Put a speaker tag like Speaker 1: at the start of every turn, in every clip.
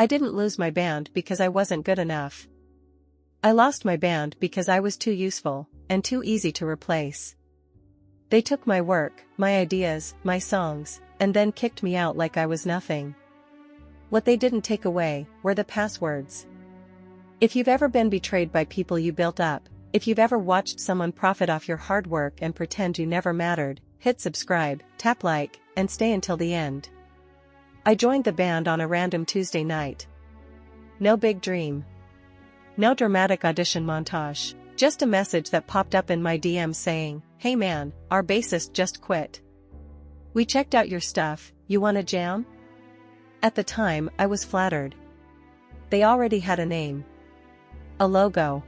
Speaker 1: I didn't lose my band because I wasn't good enough. I lost my band because I was too useful, and too easy to replace. They took my work, my ideas, my songs, and then kicked me out like I was nothing. What they didn't take away were the passwords. If you've ever been betrayed by people you built up, if you've ever watched someone profit off your hard work and pretend you never mattered, hit subscribe, tap like, and stay until the end. I joined the band on a random Tuesday night. No big dream. No dramatic audition montage, just a message that popped up in my DM saying, "Hey man, our bassist just quit. We checked out your stuff, you wanna jam?" At the time, I was flattered. They already had a name. A logo.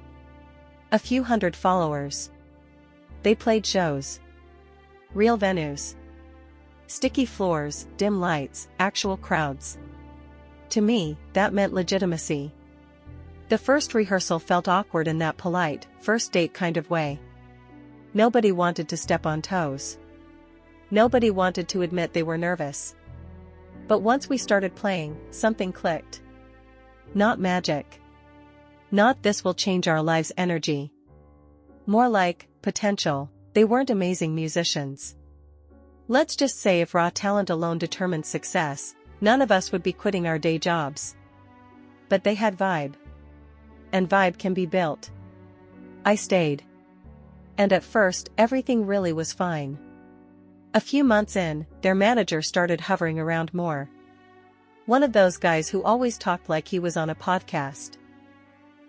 Speaker 1: A few hundred followers. They played shows. Real venues. Sticky floors, dim lights, actual crowds. To me, that meant legitimacy. The first rehearsal felt awkward in that polite, first date kind of way. Nobody wanted to step on toes. Nobody wanted to admit they were nervous. But once we started playing, something clicked. Not magic. Not "this will change our lives" energy. More like potential. They weren't amazing musicians. Let's just say if raw talent alone determined success, none of us would be quitting our day jobs. But they had vibe. And vibe can be built. I stayed. And at first, everything really was fine. A few months in, their manager started hovering around more. One of those guys who always talked like he was on a podcast.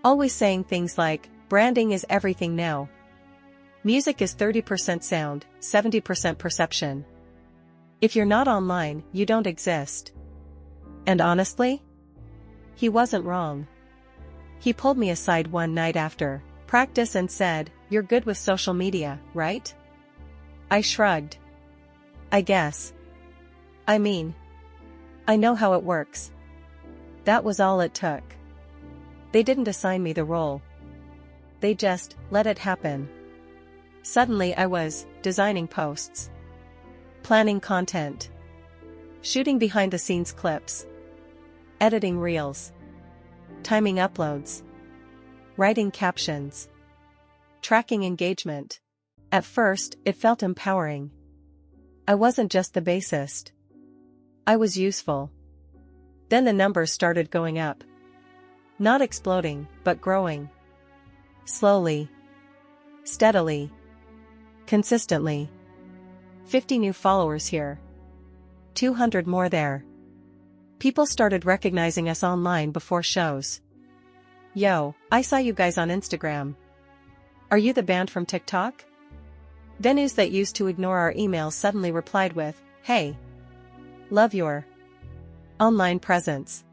Speaker 1: Always saying things like, "Branding is everything now. Music is 30% sound, 70% perception. If you're not online, you don't exist." And honestly, he wasn't wrong. He pulled me aside one night after practice and said, "You're good with social media, right?" I shrugged. "I guess. I mean, I know how it works." That was all it took. They didn't assign me the role. They just let it happen. Suddenly I was designing posts, planning content, shooting behind-the-scenes clips, editing reels, timing uploads, writing captions, tracking engagement. At first, it felt empowering. I wasn't just the bassist. I was useful. Then the numbers started going up. Not exploding, but growing. Slowly. Steadily. Consistently. 50 new followers here. 200 more there. People started recognizing us online before shows. "Yo, I saw you guys on Instagram. Are you the band from TikTok?" Venues that used to ignore our emails suddenly replied with, "Hey. Love your online presence.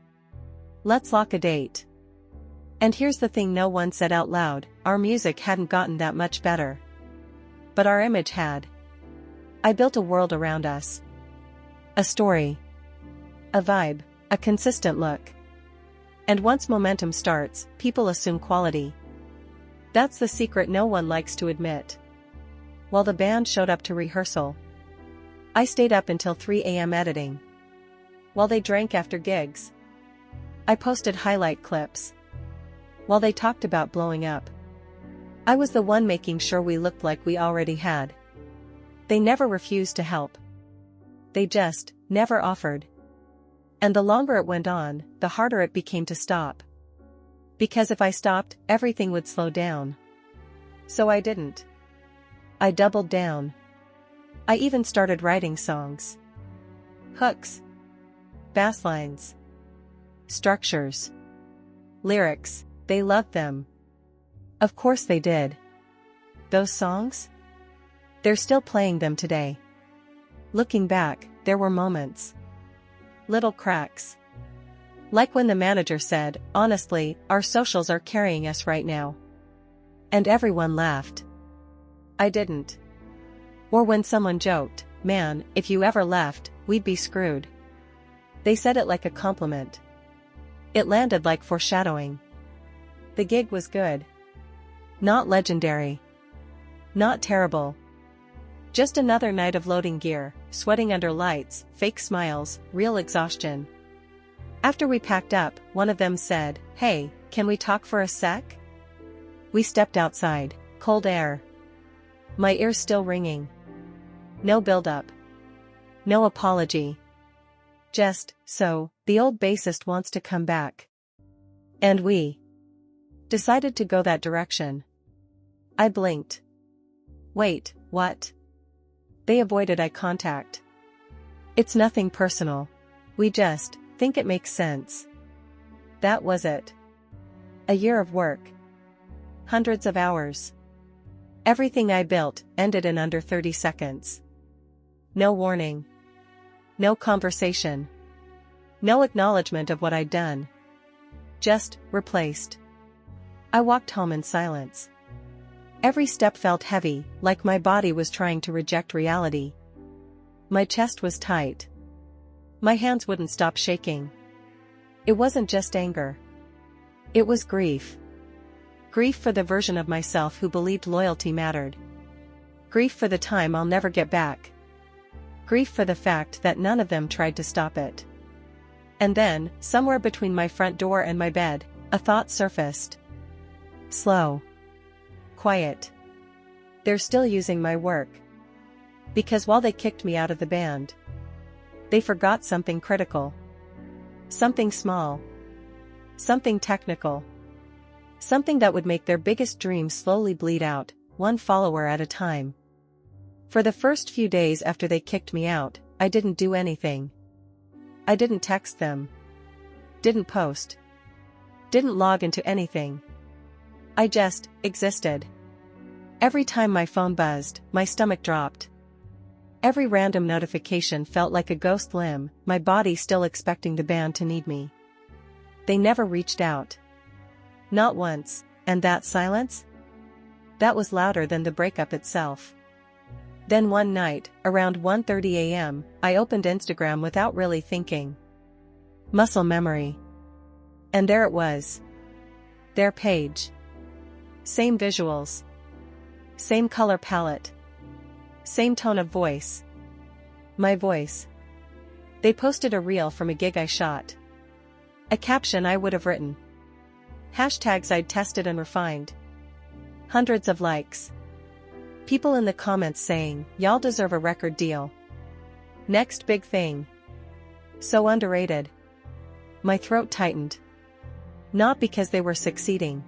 Speaker 1: Let's lock a date." And here's the thing no one said out loud, our music hadn't gotten that much better. But our image had. I built a world around us. A story. A vibe. A consistent look. And once momentum starts, people assume quality. That's the secret no one likes to admit. While the band showed up to rehearsal, I stayed up until 3 a.m. editing. While they drank after gigs, I posted highlight clips. While they talked about blowing up, I was the one making sure we looked like we already had. They never refused to help. They just never offered. And the longer it went on, the harder it became to stop. Because if I stopped, everything would slow down. So I didn't. I doubled down. I even started writing songs. Hooks. Bass lines. Structures. Lyrics. They loved them. Of course they did. Those songs? They're still playing them today. Looking back, there were moments. Little cracks. Like when the manager said, "Honestly, our socials are carrying us right now." And everyone laughed. I didn't. Or when someone joked, "Man, if you ever left, we'd be screwed." They said it like a compliment. It landed like foreshadowing. The gig was good. Not legendary. Not terrible. Just another night of loading gear, sweating under lights, fake smiles, real exhaustion. After we packed up, one of them said, "Hey, can we talk for a sec?" We stepped outside, cold air. My ears still ringing. No build-up. No apology. Just, "So, the old bassist wants to come back." And we decided to go that direction. I blinked. Wait, what? They avoided eye contact. "It's nothing personal. We just think it makes sense." That was it. A year of work. Hundreds of hours. Everything I built ended in under 30 seconds. No warning. No conversation. No acknowledgement of what I'd done. Just replaced. I walked home in silence. Every step felt heavy, like my body was trying to reject reality. My chest was tight. My hands wouldn't stop shaking. It wasn't just anger. It was grief. Grief for the version of myself who believed loyalty mattered. Grief for the time I'll never get back. Grief for the fact that none of them tried to stop it. And then, somewhere between my front door and my bed, a thought surfaced. Slow. Quiet. They're still using my work. Because while they kicked me out of the band, they forgot something critical. Something small. Something technical. Something that would make their biggest dreams slowly bleed out, one follower at a time. For the first few days after they kicked me out, I didn't do anything. I didn't text them. Didn't post. Didn't log into anything. I just existed. Every time my phone buzzed, my stomach dropped. Every random notification felt like a ghost limb, my body still expecting the band to need me. They never reached out. Not once, and that silence? That was louder than the breakup itself. Then one night, around 1:30 a.m., I opened Instagram without really thinking. Muscle memory. And there it was. Their page. Same visuals. Same color palette. Same tone of voice. My voice. They posted a reel from a gig I shot. A caption I would have written. Hashtags I'd tested and refined. Hundreds of likes. People in the comments saying, "Y'all deserve a record deal. Next big thing." So underrated. My throat tightened. Not because they were succeeding,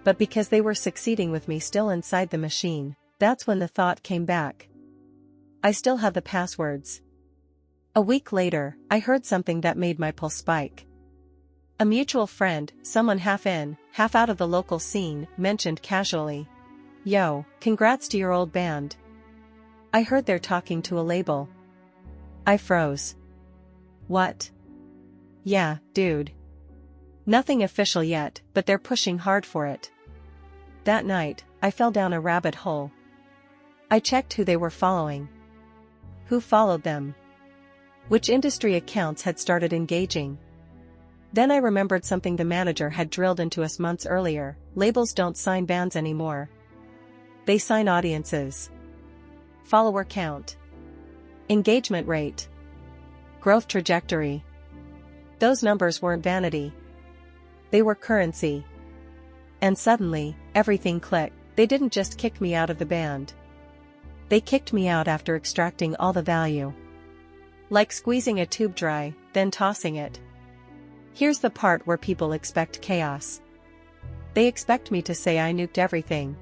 Speaker 1: but because they were succeeding with me still inside the machine. That's when the thought came back. I still have the passwords. A week later, I heard something that made my pulse spike. A mutual friend, someone half in, half out of the local scene, mentioned casually, "Yo, congrats to your old band." I heard they're talking to a label. I froze. What? Yeah, dude. Nothing official yet, but they're pushing hard for it. That night, I fell down a rabbit hole. I checked who they were following. Who followed them? Which industry accounts had started engaging? Then I remembered something the manager had drilled into us months earlier: labels don't sign bands anymore. They sign audiences. Follower count. Engagement rate. Growth trajectory. Those numbers weren't vanity. They were currency. And suddenly, everything clicked. They didn't just kick me out of the band. They kicked me out after extracting all the value. Like squeezing a tube dry, then tossing it. Here's the part where people expect chaos. They expect me to say I nuked everything.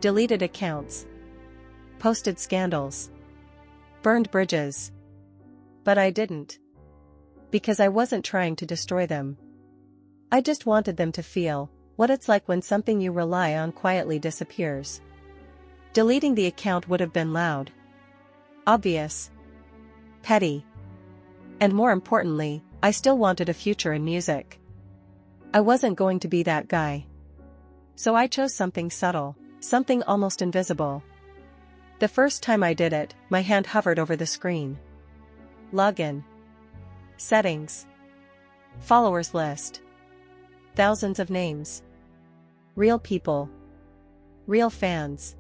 Speaker 1: Deleted accounts. Posted scandals. Burned bridges. But I didn't. Because I wasn't trying to destroy them. I just wanted them to feel what it's like when something you rely on quietly disappears. Deleting the account would have been loud. Obvious. Petty. And more importantly, I still wanted a future in music. I wasn't going to be that guy. So I chose something subtle, something almost invisible. The first time I did it, my hand hovered over the screen. Login. Settings. Followers list. Thousands of names. Real people. Real fans.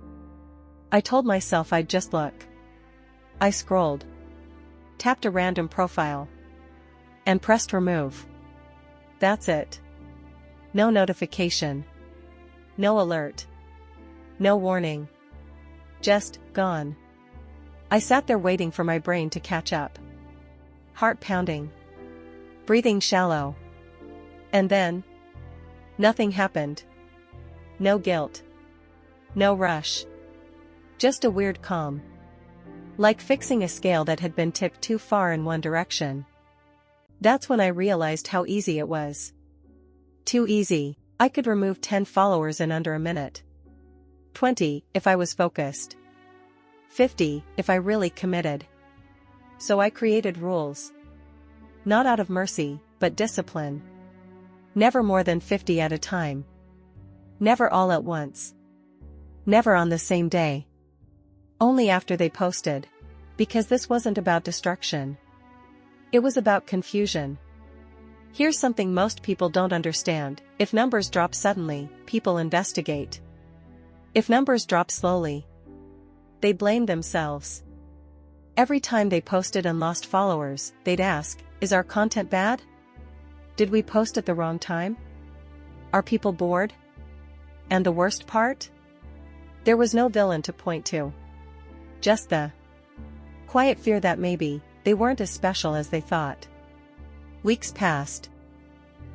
Speaker 1: I told myself I'd just look. I scrolled. Tapped a random profile. and pressed remove. That's it. No notification. No alert. No warning. Just, gone. I sat there waiting for my brain to catch up. Heart pounding. Breathing shallow. And then? Nothing happened. No guilt. No rush. Just a weird calm. Like fixing a scale that had been tipped too far in one direction. That's when I realized how easy it was. Too easy. I could remove 10 followers in under a minute. 20, if I was focused. 50, if I really committed. So I created rules. Not out of mercy, but discipline. Never more than 50 at a time. Never all at once. Never on the same day. Only after they posted. Because this wasn't about destruction. It was about confusion. Here's something most people don't understand: if numbers drop suddenly, people investigate. If numbers drop slowly, they blame themselves. Every time they posted and lost followers, they'd ask, is our content bad? Did we post at the wrong time? Are people bored? And the worst part? There was no villain to point to. Just the quiet fear that maybe they weren't as special as they thought. Weeks passed.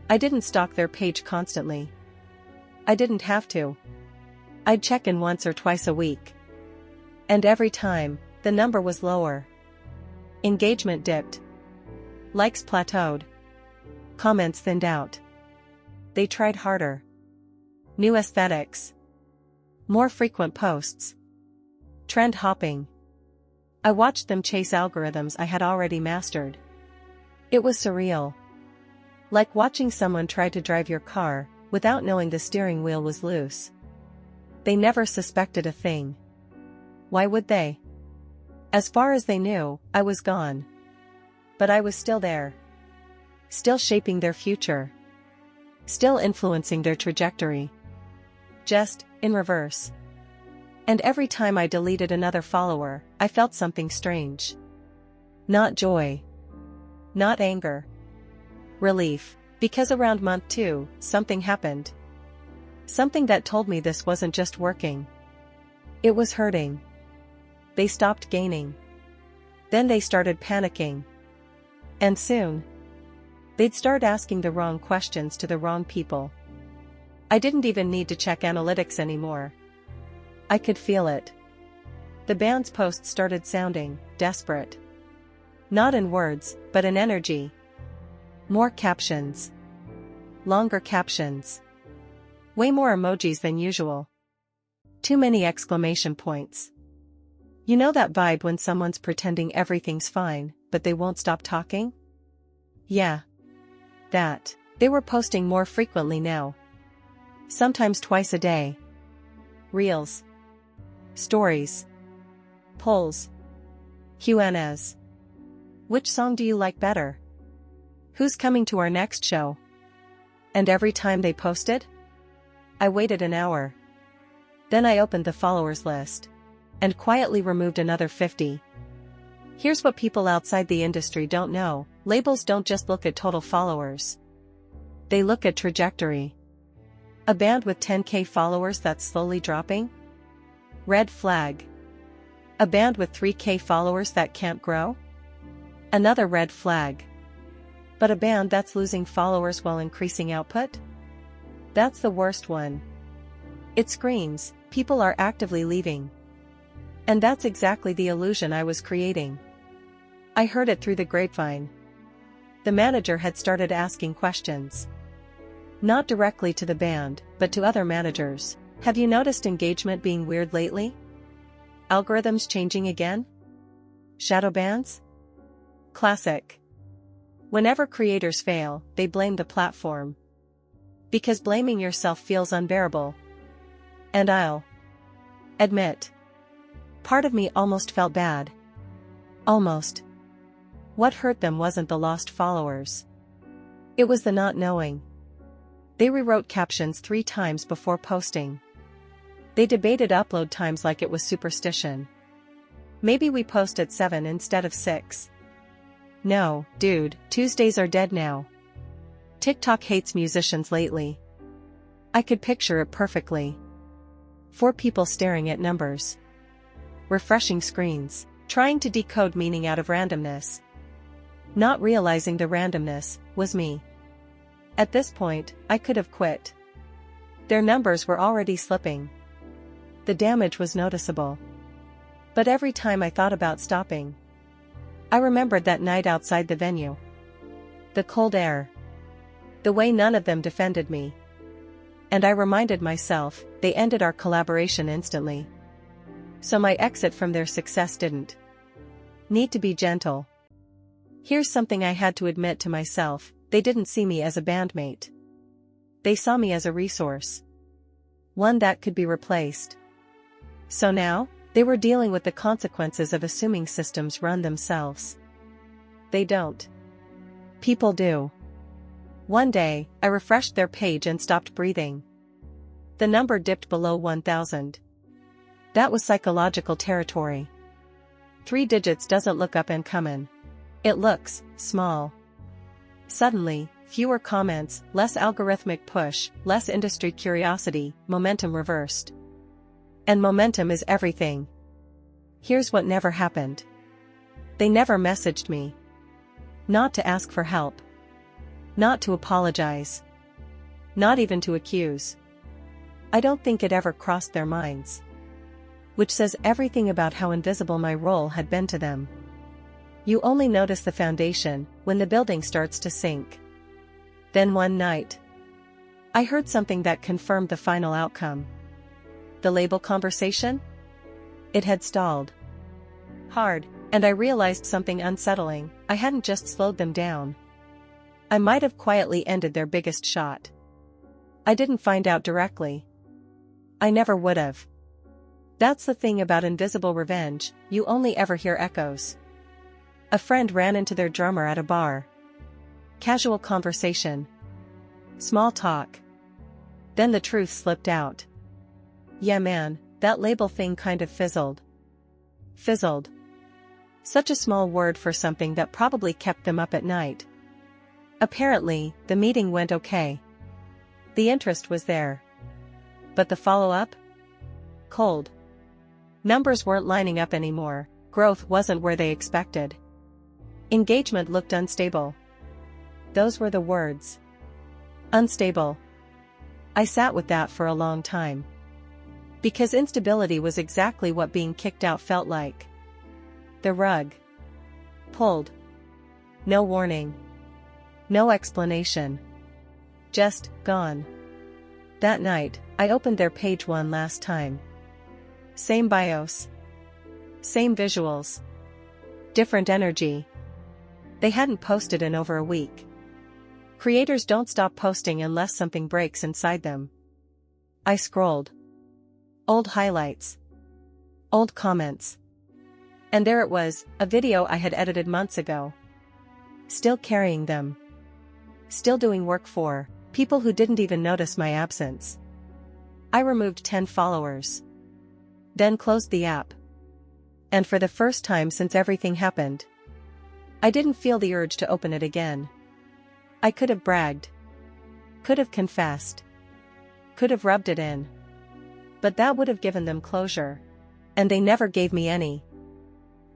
Speaker 1: I didn't stalk their page constantly. I didn't have to. I'd check in once or twice a week. And every time, the number was lower. Engagement dipped. Likes plateaued. Comments thinned out. They tried harder. New aesthetics. More frequent posts. Trend hopping. I watched them chase algorithms I had already mastered. It was surreal. Like watching someone try to drive your car, without knowing the steering wheel was loose. They never suspected a thing. Why would they? As far as they knew, I was gone. But I was still there. Still shaping their future. Still influencing their trajectory. Just, in reverse. And every time I deleted another follower, I felt something strange. Not joy. Not anger. Relief. Because around month 2, something happened. Something that told me this wasn't just working. It was hurting. They stopped gaining. Then they started panicking. And soon, they'd start asking the wrong questions to the wrong people. I didn't even need to check analytics anymore. I could feel it. The band's posts started sounding desperate. Not in words, but in energy. More captions. Longer captions. Way more emojis than usual. Too many exclamation points. You know that vibe when someone's pretending everything's fine, but they won't stop talking? Yeah. That. They were posting more frequently now. Sometimes twice a day. Reels. Stories. Polls. Q&As. Which song do you like better? Who's coming to our next show? And every time they posted? I waited an hour. Then I opened the followers list. And quietly removed another 50. Here's what people outside the industry don't know: labels don't just look at total followers. They look at trajectory. A band with 10K followers that's slowly dropping? Red flag. A band with 3K followers that can't grow? Another red flag. But a band that's losing followers while increasing output? That's the worst one. It screams, people are actively leaving. And that's exactly the illusion I was creating. I heard it through the grapevine. The manager had started asking questions. Not directly to the band, but to other managers. Have you noticed engagement being weird lately? Algorithms changing again? Shadow bans? Classic. Whenever creators fail, they blame the platform. Because blaming yourself feels unbearable. And I'll admit, part of me almost felt bad. Almost. What hurt them wasn't the lost followers. It was the not knowing. They rewrote captions 3 times before posting. They debated upload times like it was superstition. Maybe we post at 7 instead of 6. No, dude, Tuesdays are dead now. TikTok hates musicians lately. I could picture it perfectly. 4 people staring at numbers. Refreshing screens, trying to decode meaning out of randomness. Not realizing the randomness was me. At this point, I could have quit. Their numbers were already slipping. The damage was noticeable. But every time I thought about stopping, I remembered that night outside the venue. The cold air. The way none of them defended me. And I reminded myself, they ended our collaboration instantly. So my exit from their success didn't need to be gentle. Here's something I had to admit to myself, they didn't see me as a bandmate. They saw me as a resource. One that could be replaced. So now, they were dealing with the consequences of assuming systems run themselves. They don't. People do. One day, I refreshed their page and stopped breathing. The number dipped below 1,000. That was psychological territory. 3 digits doesn't look up and coming. It looks small. Suddenly, fewer comments, less algorithmic push, less industry curiosity, momentum reversed. And momentum is everything. Here's what never happened. They never messaged me. Not to ask for help. Not to apologize. Not even to accuse. I don't think it ever crossed their minds. Which says everything about how invisible my role had been to them. You only notice the foundation when the building starts to sink. Then one night, I heard something that confirmed the final outcome. The label conversation? It had stalled. Hard, and I realized something unsettling. I hadn't just slowed them down. I might have quietly ended their biggest shot. I didn't find out directly. I never would have. That's the thing about invisible revenge, you only ever hear echoes. A friend ran into their drummer at a bar. Casual conversation. Small talk. Then the truth slipped out. Yeah man, that label thing kind of fizzled. Fizzled. Such a small word for something that probably kept them up at night. Apparently, the meeting went okay. The interest was there. But the follow-up? Cold. Numbers weren't lining up anymore, growth wasn't where they expected. Engagement looked unstable. Those were the words. Unstable. I sat with that for a long time. Because instability was exactly what being kicked out felt like. The rug. Pulled. No warning. No explanation. Just, gone. That night, I opened their page one last time. Same bios. Same visuals. Different energy. They hadn't posted in over a week. Creators don't stop posting unless something breaks inside them. I scrolled. Old highlights. Old comments. And there it was, a video I had edited months ago. Still carrying them. Still doing work for people who didn't even notice my absence. I removed 10 followers. Then closed the app. And for the first time since everything happened, I didn't feel the urge to open it again. I could have bragged. Could have confessed. Could have rubbed it in. But that would have given them closure. And they never gave me any.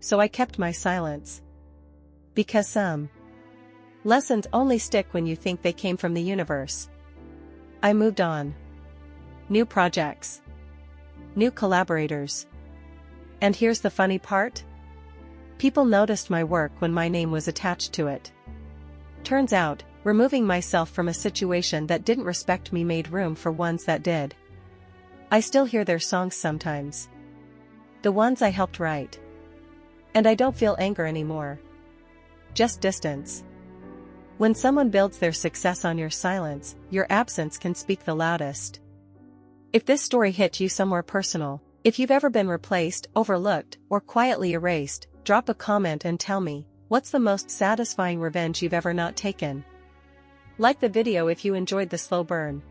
Speaker 1: So I kept my silence. Because some lessons only stick when you think they came from the universe. I moved on. New projects. New collaborators. And here's the funny part. People noticed my work when my name was attached to it. Turns out, removing myself from a situation that didn't respect me made room for ones that did. I still hear their songs sometimes. The ones I helped write. And I don't feel anger anymore. Just distance. When someone builds their success on your silence, your absence can speak the loudest. If this story hit you somewhere personal, if you've ever been replaced, overlooked, or quietly erased, drop a comment and tell me, what's the most satisfying revenge you've ever not taken? Like the video if you enjoyed the slow burn.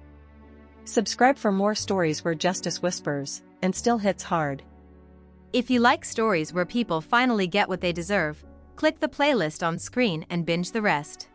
Speaker 1: Subscribe for more stories where justice whispers, and still hits hard.
Speaker 2: If you like stories where people finally get what they deserve, Click the playlist on screen and binge the rest.